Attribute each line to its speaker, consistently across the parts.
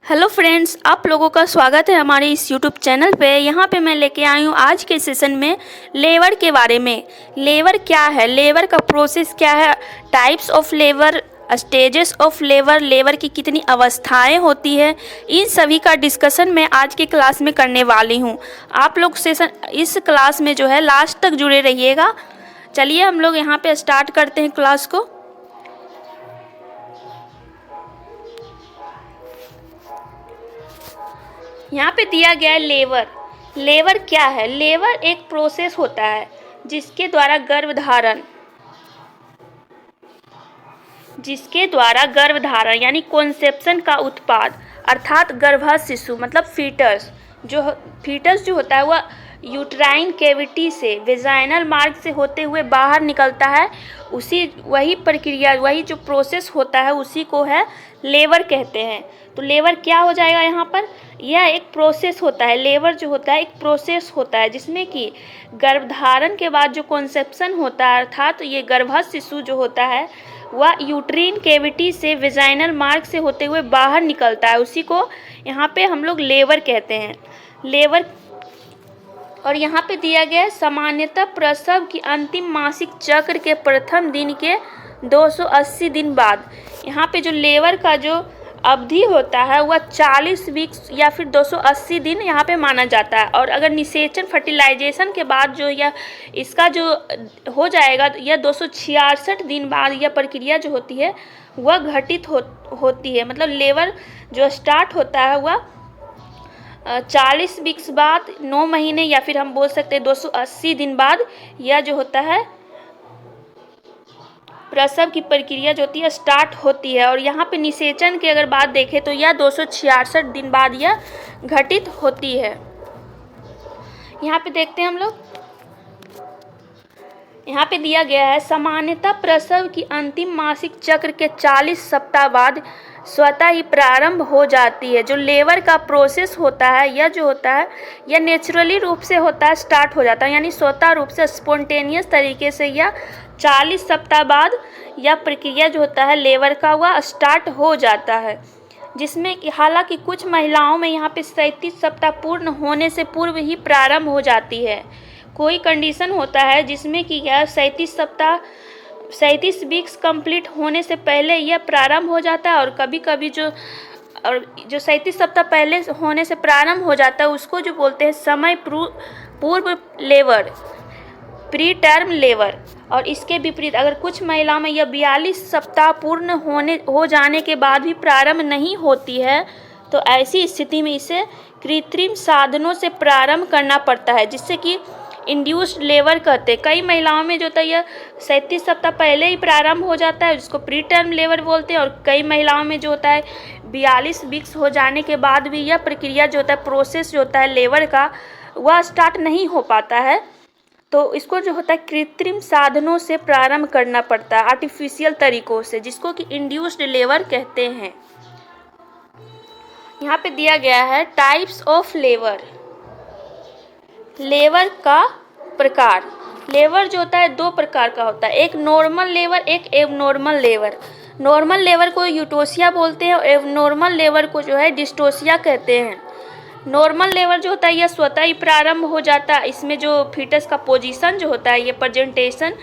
Speaker 1: Hello friends, आप लोगों का स्वागत है हमारे इस यूट्यूब चैनल पे। यहाँ पे मैं लेके आई हूँ आज के सेशन में लेबर के बारे में। लेबर क्या है, लेबर का प्रोसेस क्या है, types of labour, stages of labour, labour की कितनी अवस्थाएं होती है, इन सभी का डिस्कशन मैं आज की क्लास में करने वाली हूँ। आप लोग सेशन इस क्लास में जो है लास्ट तक जुड़े रहिएगा। चलिए हम लोग यहाँ पे स्टार्ट करते हैं क्लास को। यहाँ पे दिया गया है लेबर। लेबर क्या है? लेबर एक प्रोसेस होता है जिसके द्वारा गर्भधारण यानी कॉन्सेप्शन का उत्पाद अर्थात गर्भस्थ शिशु मतलब फीटस जो होता है वह यूट्राइन कैविटी से वेजाइनल मार्ग से होते हुए बाहर निकलता है। वही जो प्रोसेस होता है उसी को है लेबर कहते हैं। तो लेबर क्या हो जाएगा यहाँ पर? यह एक प्रोसेस होता है। लेबर जो होता है एक प्रोसेस होता है जिसमें कि गर्भधारण के बाद जो कॉन्सेप्शन होता है अर्थात ये गर्भस्थ शिशु जो होता है वह यूट्रीन कैविटी से वेजाइनल मार्ग से होते हुए बाहर निकलता है। उसी को यहाँ पे हम लोग लेबर कहते हैं। लेबर और यहाँ पे दिया गया है सामान्यतः प्रसव की अंतिम मासिक चक्र के प्रथम दिन के 280 दिन बाद। यहाँ पे जो लेबर का जो अवधि होता है वह 40 वीक्स या फिर 280 दिन यहाँ पे माना जाता है। और अगर निषेचन फर्टिलाइजेशन के बाद जो इसका जो हो जाएगा यह 266 दिन बाद यह प्रक्रिया जो होती है वह घटित होती है। मतलब लेबर जो स्टार्ट होता है वह 40 वीक्स बाद 9 महीने या फिर हम बोल सकते हैं 280 दिन बाद यह जो होता है प्रसव की प्रक्रिया जो होती है स्टार्ट होती है। और यहाँ पे निषेचन की अगर बात देखें तो यह 266 दिन बाद यह घटित होती है। यहाँ पे देखते हैं हम लोग, यहाँ पे दिया गया है सामान्यतः प्रसव की अंतिम मासिक चक्र के 40 सप्ताह बाद स्वतः ही प्रारंभ हो जाती है। जो लेबर का प्रोसेस होता है यह जो होता है यह नेचुरली रूप से होता है, स्टार्ट हो जाता है यानी स्वतः रूप से स्पॉन्टेनियस तरीके से यह 40 सप्ताह बाद यह प्रक्रिया जो होता है लेबर का वह स्टार्ट हो जाता है। जिसमें कि हालांकि कुछ महिलाओं में यहाँ पे 37 सप्ताह पूर्ण होने से पूर्व ही प्रारंभ हो जाती है। कोई कंडीशन होता है जिसमें कि यह 37 वीक्स कंप्लीट होने से पहले यह प्रारंभ हो जाता है। और कभी कभी जो 37 सप्ताह पहले होने से प्रारंभ हो जाता है उसको जो बोलते हैं समय पूर्व लेबर, प्री टर्म लेबर। और इसके विपरीत अगर कुछ महिलाओं में यह 42 सप्ताह पूर्ण हो जाने के बाद भी प्रारंभ नहीं होती है तो ऐसी स्थिति में इसे कृत्रिम साधनों से प्रारंभ करना पड़ता है जिससे कि इंड्यूस्ड लेबर कहते हैं। कई महिलाओं में जो होता है यह 37 सप्ताह पहले ही प्रारंभ हो जाता है जिसको प्री टर्म लेबर बोलते हैं। और कई महिलाओं में जो होता है 42 वीक्स हो जाने के बाद भी यह प्रक्रिया जो होता है प्रोसेस जो होता है लेबर का वह स्टार्ट नहीं हो पाता है। तो इसको जो होता है कृत्रिम साधनों से प्रारंभ करना पड़ता है, आर्टिफिशियल तरीकों से, जिसको कि इंड्यूस्ड लेबर कहते हैं। यहाँ पे दिया गया है टाइप्स ऑफ लेबर। लेबर का प्रकार। लेबर जो होता है दो प्रकार का होता है, एक नॉर्मल लेबर, एक एबनॉर्मल लेबर। नॉर्मल लेबर को यूटोसिया बोलते हैं और एबनॉर्मल लेबर को जो है डिस्टोसिया कहते हैं। नॉर्मल लेबर जो होता है यह स्वतः ही प्रारंभ हो जाता है। इसमें जो फीटस का पोजीशन जो होता है, ये प्रेजेंटेशन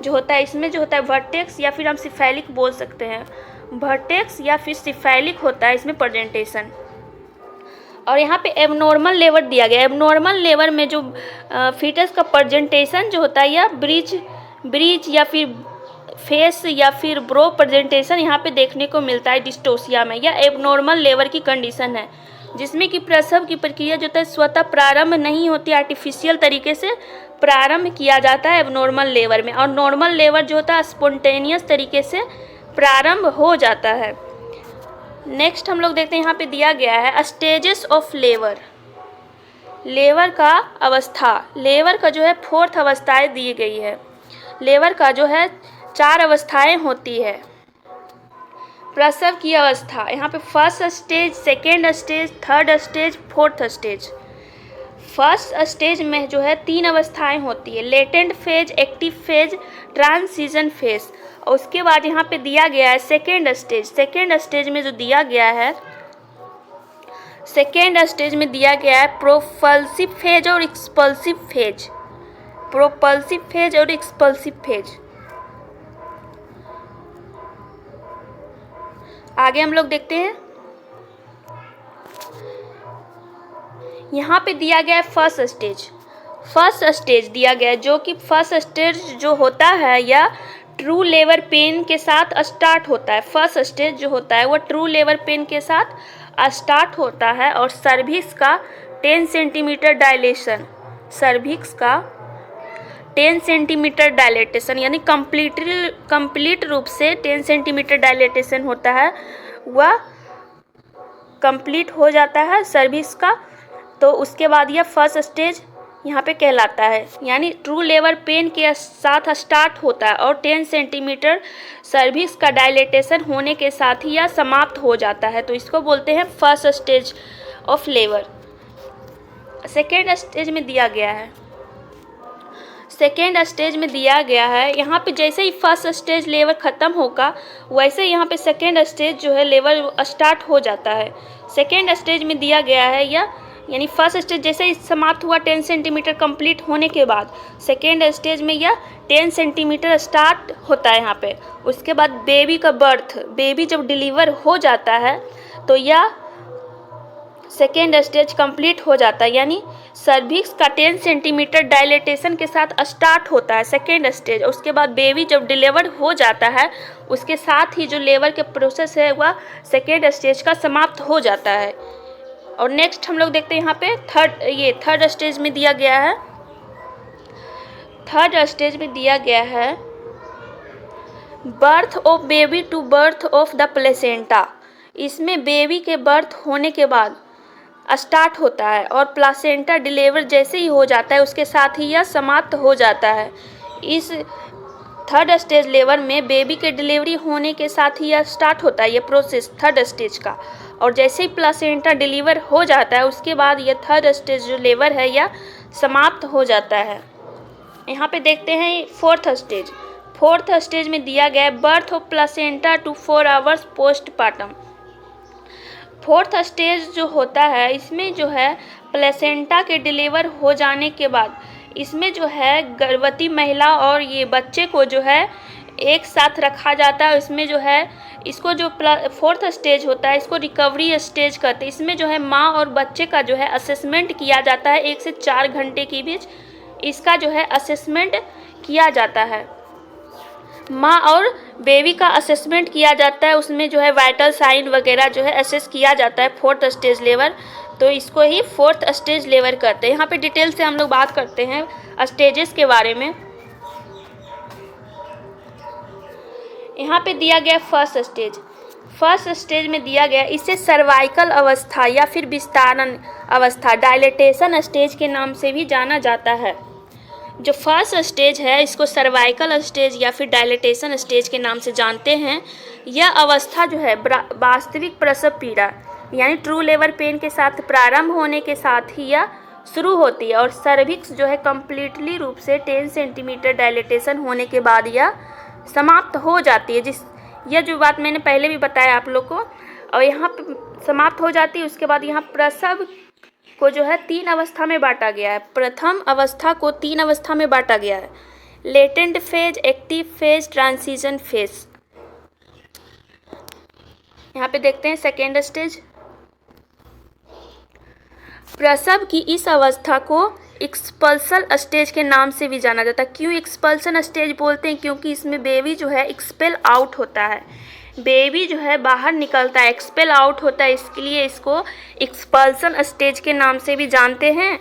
Speaker 1: जो होता है, इसमें जो होता है वर्टेक्स या फिर हम सिफेलिक बोल सकते हैं, वर्टेक्स या फिर सिफेलिक होता है इसमें प्रेजेंटेशन। और यहाँ पे एबनॉर्मल लेबर दिया गया है। एबनॉर्मल लेबर में जो फीटस का प्रेजेंटेशन जो होता है यह ब्रिज या फिर फेस या फिर ब्रो प्रेजेंटेशन यहाँ पे देखने को मिलता है डिस्टोसिया में। यह एबनॉर्मल लेबर की कंडीशन है जिसमें कि प्रसव की प्रक्रिया जो है स्वतः प्रारंभ नहीं होती, आर्टिफिशियल तरीके से प्रारंभ किया जाता है एबनॉर्मल लेबर में। और नॉर्मल लेबर जो होता है स्पॉन्टेनियस तरीके से प्रारंभ हो जाता है। नेक्स्ट हम लोग देखते हैं, यहाँ पे दिया गया है स्टेजेस ऑफ लेबर। लेबर का अवस्था, लेबर का जो है 4 अवस्थाएं दी गई है। लेबर का जो है 4 अवस्थाएं होती है। प्रसव की अवस्था, यहाँ पे first stage, second stage, third stage, fourth stage. First stage में जो है 3 अवस्थाएं होती है, latent phase, active phase, transition phase. और उसके बाद यहाँ पे दिया गया है सेकेंड स्टेज। सेकेंड स्टेज में जो दिया गया है सेकेंड स्टेज में दिया गया है प्रोपल्सिव फेज और एक्सपल्सिव फेज। प्रोपल्सिव फेज और एक्सपल्सिव फेज। आगे हम लोग देखते हैं, यहाँ पे दिया गया है फर्स्ट स्टेज। फर्स्ट स्टेज दिया गया है, जो कि फर्स्ट स्टेज जो होता है या ट्रू लेबर पेन के साथ स्टार्ट होता है। फर्स्ट स्टेज जो होता है वो ट्रू लेबर पेन के साथ स्टार्ट होता है और सर्विक्स का 10 सेंटीमीटर डायलेशन, सर्विक्स का 10 सेंटीमीटर डायलेटेशन यानी कंप्लीट रूप से 10 सेंटीमीटर डायलेटेशन होता है, वह कंप्लीट हो जाता है सर्विक्स का। तो उसके बाद यह फर्स्ट स्टेज यहाँ पे कहलाता है, यानी ट्रू लेबर पेन के साथ स्टार्ट होता है और 10 सेंटीमीटर सर्विक्स का डायलेटेशन होने के साथ ही यह समाप्त हो जाता है। तो इसको बोलते हैं first stage of labour. Second stage में दिया गया है, सेकेंड स्टेज में दिया गया है यहाँ पे जैसे ही फर्स्ट स्टेज लेबर ख़त्म होगा वैसे यहाँ पे सेकेंड स्टेज जो है लेबर स्टार्ट हो जाता है। सेकेंड स्टेज में दिया गया है यह, यानी फर्स्ट स्टेज जैसे ही समाप्त हुआ 10 सेंटीमीटर कंप्लीट होने के बाद सेकेंड स्टेज में यह 10 सेंटीमीटर स्टार्ट होता है यहाँ पे। उसके बाद बेबी का बर्थ, बेबी जब डिलीवर हो जाता है तो यह सेकेंड स्टेज कंप्लीट हो जाता है, यानी सर्विक्स का 10 सेंटीमीटर डायलेटेशन के साथ स्टार्ट होता है सेकेंड स्टेज। उसके बाद बेबी जब डिलीवर हो जाता है उसके साथ ही जो लेबर के प्रोसेस है वह सेकेंड स्टेज का समाप्त हो जाता है। और नेक्स्ट हम लोग देखते हैं यहाँ पे थर्ड स्टेज में दिया गया है। थर्ड स्टेज में दिया गया है birth of baby to birth of the placenta. इसमें बेबी के बर्थ होने के बाद स्टार्ट होता है और प्लासेंटा डिलीवर जैसे ही हो जाता है उसके साथ ही यह समाप्त हो जाता है। इस थर्ड स्टेज लेबर में बेबी के डिलीवरी होने के साथ ही यह स्टार्ट होता है ये प्रोसेस थर्ड स्टेज का, और जैसे ही प्लासेंटा डिलीवर हो जाता है उसके बाद यह थर्ड स्टेज जो लेबर है यह समाप्त हो जाता है। यहाँ पे देखते हैं फोर्थ स्टेज। फोर्थ स्टेज में दिया गया है birth of placenta to 4 hours postmortem. Fourth stage जो होता है इसमें जो है प्लेसेंटा के डिलीवर हो जाने के बाद इसमें जो है गर्भवती महिला और ये बच्चे को जो है एक साथ रखा जाता है। इसमें जो है इसको जो फोर्थ स्टेज होता है इसको रिकवरी स्टेज कहते हैं। इसमें जो है माँ और बच्चे का जो है असेसमेंट किया जाता है 1 से 4 घंटे के बीच इसका जो है असेसमेंट किया जाता है। माँ और बेबी का असेसमेंट किया जाता है, उसमें जो है वाइटल साइन वगैरह जो है असेस किया जाता है फोर्थ स्टेज लेबर। तो इसको ही फोर्थ स्टेज लेबर कहते हैं। यहाँ पे डिटेल से हम लोग बात करते हैं स्टेजेस के बारे में। यहाँ पे दिया गया फर्स्ट स्टेज। फर्स्ट स्टेज में दिया गया इसे सर्वाइकल अवस्था या फिर विस्तारण अवस्था डायलेटेशन स्टेज के नाम से भी जाना जाता है। जो फर्स्ट स्टेज है इसको सर्वाइकल स्टेज या फिर डायलेटेशन स्टेज के नाम से जानते हैं। यह अवस्था जो है वास्तविक प्रसव पीड़ा यानी ट्रू लेबर पेन के साथ प्रारंभ होने के साथ ही यह शुरू होती है और सर्विक्स जो है कम्प्लीटली रूप से 10 सेंटीमीटर डायलेटेशन होने के बाद यह समाप्त हो जाती है। यह जो बात मैंने पहले भी बताया आप लोग को, और यहाँ पे समाप्त हो जाती है। उसके बाद यहाँ प्रसव को जो है 3 अवस्था में बांटा गया है। प्रथम अवस्था को 3 अवस्था में बांटा गया है, latent phase, active phase, transition phase. यहाँ पे देखते हैं सेकेंड स्टेज। प्रसव की इस अवस्था को एक्सपल्सन स्टेज के नाम से भी जाना जाता है। क्यों एक्सपल्सन स्टेज बोलते हैं? क्योंकि इसमें बेबी जो है एक्सपेल आउट होता है, बेबी जो है बाहर निकलता है, एक्सपेल आउट होता है, इसके लिए इसको एक्सपल्सन स्टेज के नाम से भी जानते हैं।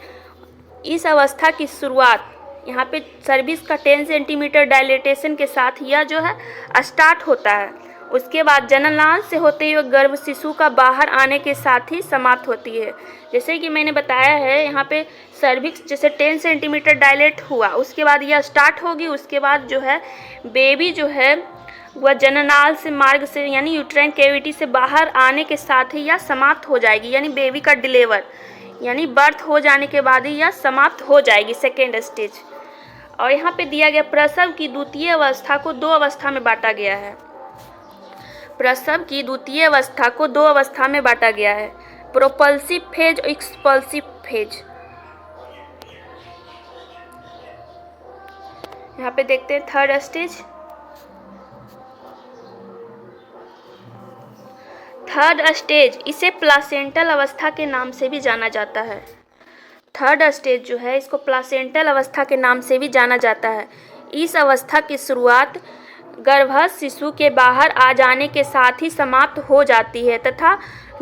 Speaker 1: इस अवस्था की शुरुआत यहाँ पे सर्विक्स का 10 सेंटीमीटर डायलेटेशन के साथ यह जो है स्टार्ट होता है। उसके बाद जननांग से होते हुए गर्भ शिशु का बाहर आने के साथ ही समाप्त होती है। जैसे कि मैंने बताया है यहाँ पे सर्विक्स जैसे 10 सेंटीमीटर डायलेट हुआ उसके बाद यह स्टार्ट होगी। उसके बाद जो है बेबी जो है वह जननाल से मार्ग से यानी यूट्राइन कैविटी से बाहर आने के साथ ही यह समाप्त हो जाएगी, यानी बेबी का डिलीवर यानी बर्थ हो जाने के बाद ही यह समाप्त हो जाएगी सेकेंड स्टेज। और यहाँ पे दिया गया प्रसव की द्वितीय अवस्था को 2 अवस्था में बांटा गया है। प्रसव की द्वितीय अवस्था को 2 अवस्था में बांटा गया है। प्रोपल्सिव फेज और एक्सपल्सिव फेज। यहाँ पे देखते हैं थर्ड स्टेज। थर्ड स्टेज इसे प्लासेंटल अवस्था के नाम से भी जाना जाता है। थर्ड स्टेज जो है इसको प्लासेंटल अवस्था के नाम से भी जाना जाता है। इस अवस्था की शुरुआत गर्भस्थ शिशु के बाहर आ जाने के साथ ही समाप्त हो जाती है तथा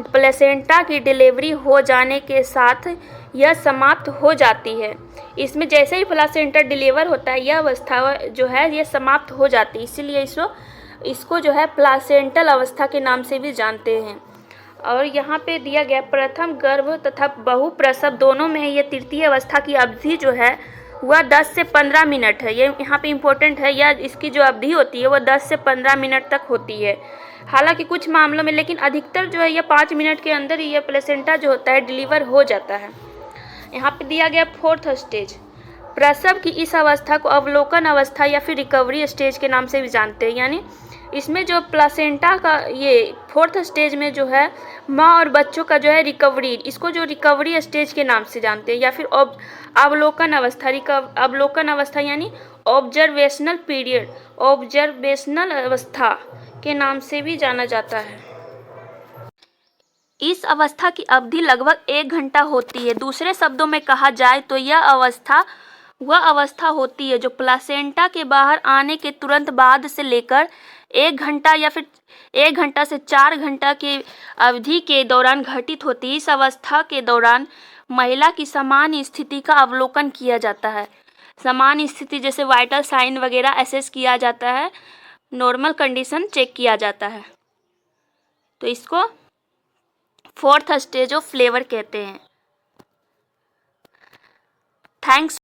Speaker 1: प्लेसेंटा की डिलीवरी हो जाने के साथ यह समाप्त हो जाती है। इसमें जैसे ही प्लासेंटा डिलीवर होता है यह अवस्था जो है यह समाप्त हो जाती है, इसीलिए इसको जो है प्लासेंटल अवस्था के नाम से भी जानते हैं। और यहाँ पे दिया गया प्रथम गर्भ तथा बहुप्रसव दोनों में यह तृतीय अवस्था की अवधि जो है वह 10 से 15 मिनट है। ये यहाँ पे इम्पोर्टेंट है, यह इसकी जो अवधि होती है वह 10 से 15 मिनट तक होती है। हालांकि कुछ मामलों में, लेकिन अधिकतर जो है यह 5 मिनट के अंदर ही यह प्लेसेंटा जो होता है डिलीवर हो जाता है। यहाँ पे दिया गया फोर्थ स्टेज। प्रसव की इस अवस्था को अवलोकन अवस्था या फिर रिकवरी स्टेज के नाम से भी जानते हैं। यानी इसमें जो प्लासेंटा का ये फोर्थ स्टेज में जो है माँ और बच्चों का जो है रिकवरी, इसको जो रिकवरी स्टेज के नाम से जानते हैं या फिर अवलोकन अवस्था। अवलोकन अवस्था यानी ऑब्जर्वेशनल पीरियड, ऑब्जर्वेशनल अवस्था के नाम से भी जाना जाता है। इस अवस्था की अवधि लगभग 1 घंटा होती है। दूसरे शब्दों में कहा जाए तो यह वह अवस्था होती है जो प्लासेंटा के बाहर आने के तुरंत बाद से लेकर 1 घंटा या फिर 1 घंटा से 4 घंटा की अवधि के दौरान घटित होती है। इस अवस्था के दौरान महिला की सामान्य स्थिति का अवलोकन किया जाता है। सामान्य स्थिति जैसे वाइटल साइन वगैरह असेस किया जाता है, नॉर्मल कंडीशन चेक किया जाता है। तो इसको फोर्थ स्टेज ऑफ लेबर कहते हैं। थैंक्स।